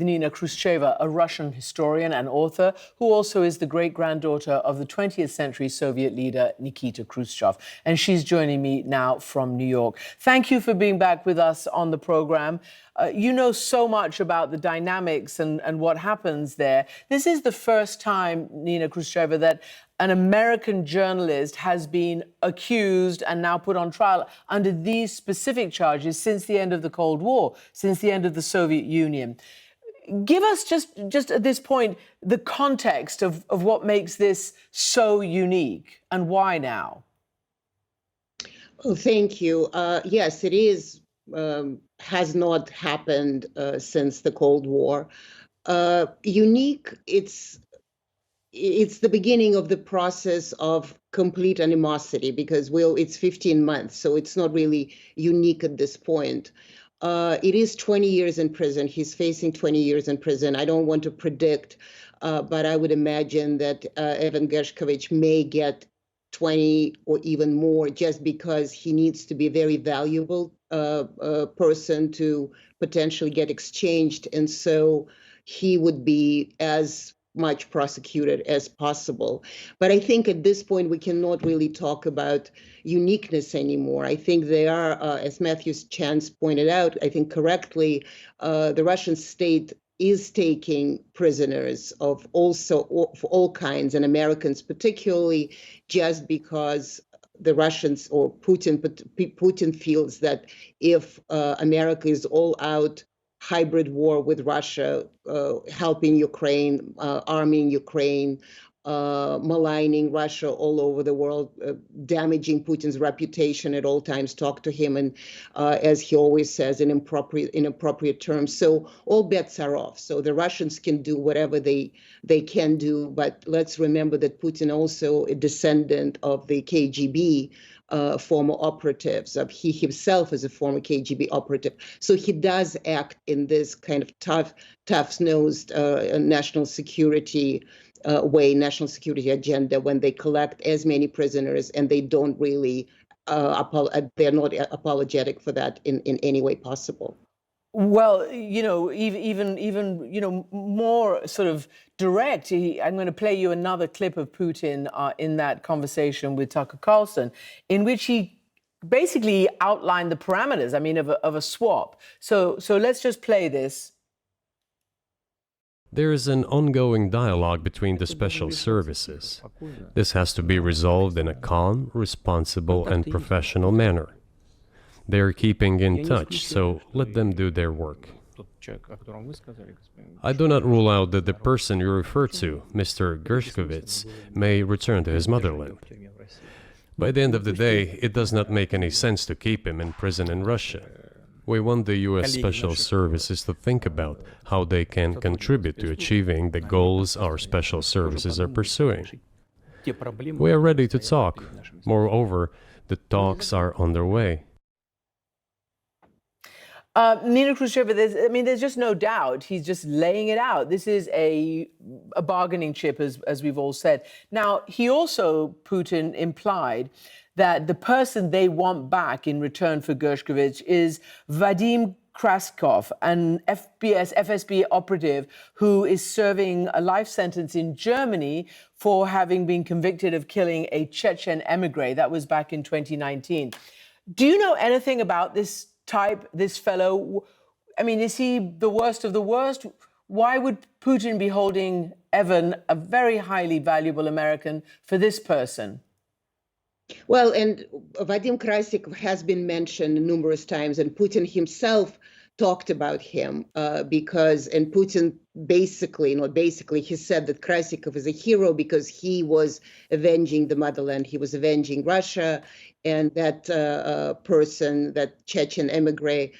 Nina Khrushcheva, a Russian historian and author who also is the great-granddaughter of the 20th century Soviet leader Nikita Khrushchev. And she's joining me now from New York. Thank you for being back with us on the program. You know so much about the dynamics and what happens there. This is the first time, Nina Khrushcheva, that an American journalist has been accused and now put on trial under these specific charges since the end of the Cold War, since the end of the Soviet Union. Give us just at this point the context of what makes this so unique and why now. Oh, thank you. Yes, it is has not happened since the Cold War. Unique. It's the beginning of the process of complete animosity because it's 15 months, so it's not really unique at this point. It is 20 years in prison. He's facing 20 years in prison. I don't want to predict, but I would imagine that Evan Gershkovich may get 20 or even more just because he needs to be a very valuable person to potentially get exchanged. And so he would be as much prosecuted as possible. But I think at this point, we cannot really talk about uniqueness anymore. I think they are, as Matthew Chance pointed out, I think correctly, the Russian state is taking prisoners of all kinds, and Americans particularly, just because the Russians or Putin feels that if America is all out hybrid war with Russia, helping Ukraine, arming Ukraine, maligning Russia all over the world, damaging Putin's reputation at all times, talk to him, and as he always says, in inappropriate terms. So all bets are off. So the Russians can do whatever they can do, but let's remember that Putin also a descendant of the KGB, former operatives. He himself is a former KGB operative. So he does act in this kind of tough-nosed national security national security agenda when they collect as many prisoners and they don't really, they're not apologetic for that in any way possible. Well, you know, even you know, more sort of direct. I'm going to play you another clip of Putin in that conversation with Tucker Carlson, in which he basically outlined the parameters, I mean, of a swap. So let's just play this. There is an ongoing dialogue between the special services. This has to be resolved in a calm, responsible, and professional manner. They are keeping in touch, so let them do their work. I do not rule out that the person you refer to, Mr. Gershkovich, may return to his motherland. By the end of the day, it does not make any sense to keep him in prison in Russia. We want the U.S. Special Services to think about how they can contribute to achieving the goals our special services are pursuing. We are ready to talk. Moreover, the talks are underway. Nina Khrushcheva, there's just no doubt. He's just laying it out. This is a bargaining chip, as we've all said. Now, he also, Putin, implied that the person they want back in return for Gershkovich is Vadim Kraskov, an FSB operative who is serving a life sentence in Germany for having been convicted of killing a Chechen emigre. That was back in 2019. Do you know anything about this fellow? I mean, is he the worst of the worst? Why would Putin be holding Evan, a very highly valuable American, for this person? Well, and Vadim Krasikov has been mentioned numerous times, and Putin himself talked about him and Putin he said that Krasikov is a hero because he was avenging the motherland, he was avenging Russia, and that person, that Chechen emigre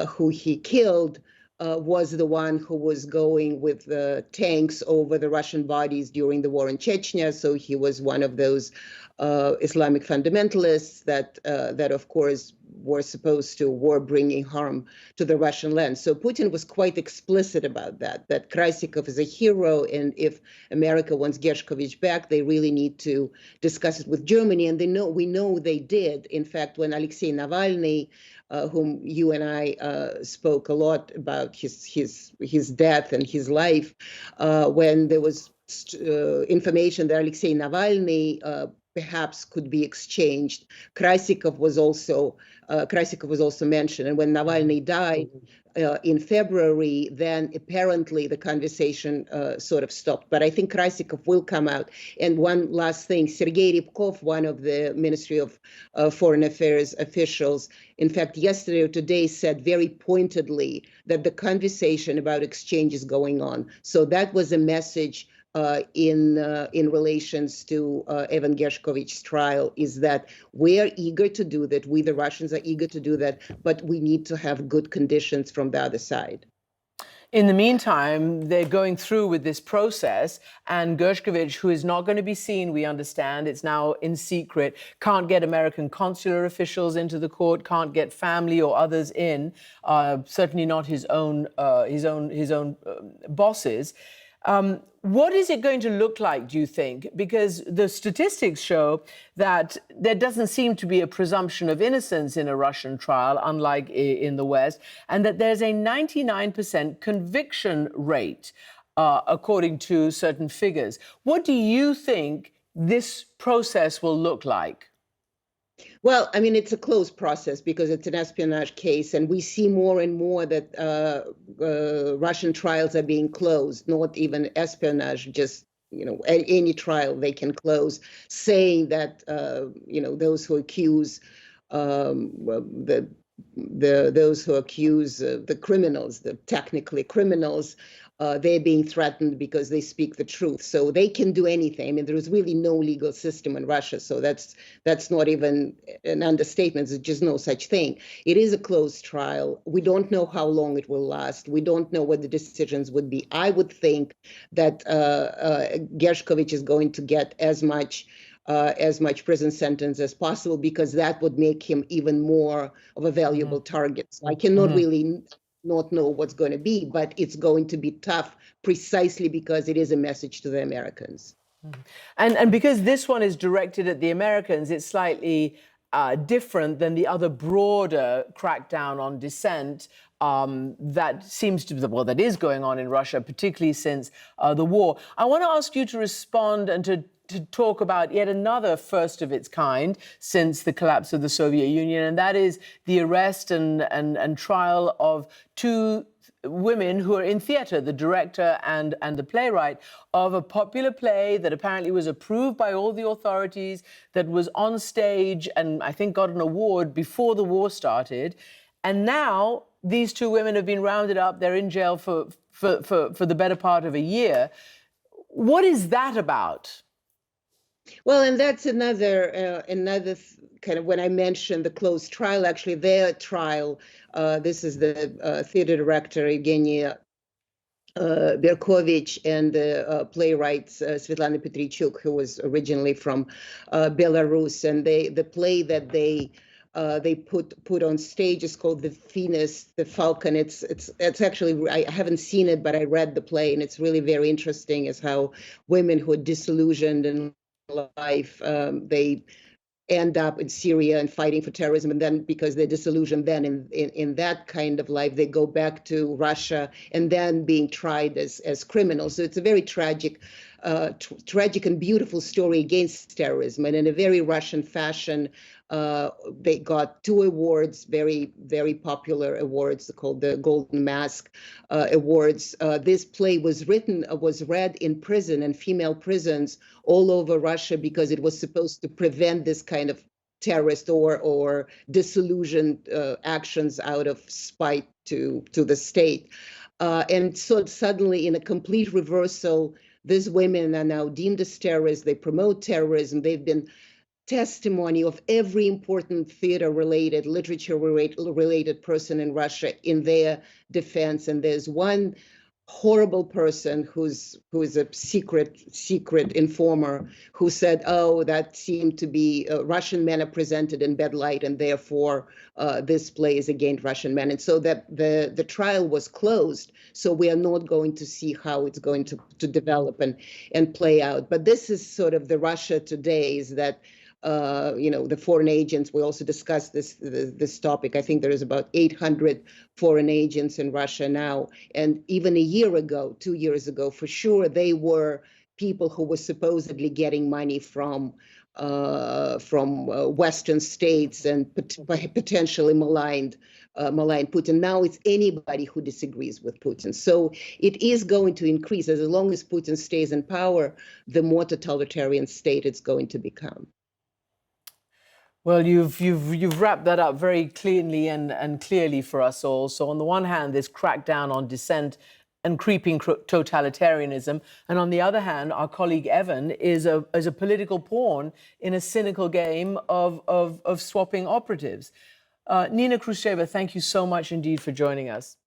who he killed, was the one who was going with tanks over the Russian bodies during the war in Chechnya. So he was one of those Islamic fundamentalists that, of course, were supposed to bringing harm to the Russian land. So Putin was quite explicit about that Krasikov is a hero, and if America wants Gershkovich back, they really need to discuss it with Germany. And we know they did. In fact, when Alexei Navalny whom you and I spoke a lot about his death and his life, when there was information that Alexei Navalny perhaps could be exchanged. Krasikov was also mentioned, and when Navalny died in February, then apparently the conversation sort of stopped. But I think Krasikov will come out. And one last thing, Sergei Rybkov, one of the Ministry of Foreign Affairs officials, in fact, yesterday or today said very pointedly that the conversation about exchange is going on. So that was a message in relations to Evan Gershkovich's trial, is that we're eager to do that. We, the Russians, are eager to do that, but we need to have good conditions from the other side. In the meantime, they're going through with this process, and Gershkovich, who is not going to be seen, we understand, it's now in secret, can't get American consular officials into the court, can't get family or others in, certainly not his own bosses. What is it going to look like, do you think? Because the statistics show that there doesn't seem to be a presumption of innocence in a Russian trial, unlike in the West, and that there's a 99% conviction rate, according to certain figures. What do you think this process will look like? Well, I mean, it's a closed process because it's an espionage case, and we see more and more that Russian trials are being closed, not even espionage, just any trial they can close, saying that those who accuse those who accuse the criminals, the technically criminals, they're being threatened because they speak the truth. So they can do anything. I mean, there is really no legal system in Russia. So that's not even an understatement. There's just no such thing. It is a closed trial. We don't know how long it will last. We don't know what the decisions would be. I would think that Gershkovich is going to get as much prison sentence as possible, because that would make him even more of a valuable target. So I cannot really not know what's going to be, but it's going to be tough precisely because it is a message to the Americans. And because this one is directed at the Americans, it's slightly different than the other broader crackdown on dissent that seems to, well, that is going on in Russia, particularly since the war. I want to ask you to respond and to talk about yet another first of its kind since the collapse of the Soviet Union, and that is the arrest and trial of two women who are in theater, the director and the playwright, of a popular play that apparently was approved by all the authorities, that was on stage and I think got an award before the war started. And now these two women have been rounded up. They're in jail for the better part of a year. What is that about? Well, and that's another kind of, when I mentioned the closed trial, actually their trial, this is the theater director, Evgenia Berkovich, and the playwright Svetlana Petrichuk, who was originally from Belarus. And the play that they put on stage is called The Venus, the Falcon. It's actually, I haven't seen it, but I read the play, and it's really very interesting as how women who are disillusioned in life, they end up in Syria and fighting for terrorism, and then because they're disillusioned then in that kind of life, they go back to Russia and then being tried as criminals. So it's a very tragic and beautiful story against terrorism, and in a very Russian fashion. They got 2 awards, very, very popular awards called the Golden Mask Awards. This play was read in prison and female prisons all over Russia, because it was supposed to prevent this kind of terrorist or disillusioned actions out of spite to the state. And so suddenly, in a complete reversal, these women are now deemed as terrorists. They promote terrorism. They've been testimony of every important theater-related, literature-related person in Russia in their defense. And there's one horrible person who's a secret informer who said, "Oh, that seemed to be Russian men are presented in bad light, and therefore this play is against Russian men." And so that the trial was closed. So we are not going to see how it's going to develop and play out. But this is sort of the Russia today, is that the foreign agents. We also discussed this topic. I think there is about 800 foreign agents in Russia now. And even a year ago, 2 years ago, for sure, they were people who were supposedly getting money from Western states and potentially maligned Putin. Now it's anybody who disagrees with Putin. So it is going to increase. As long as Putin stays in power, the more totalitarian state it's going to become. Well, you've wrapped that up very cleanly and clearly for us all. So on the one hand, this crackdown on dissent and creeping totalitarianism, and on the other hand, our colleague Evan is a political pawn in a cynical game of swapping operatives. Nina Khrushcheva, thank you so much indeed for joining us.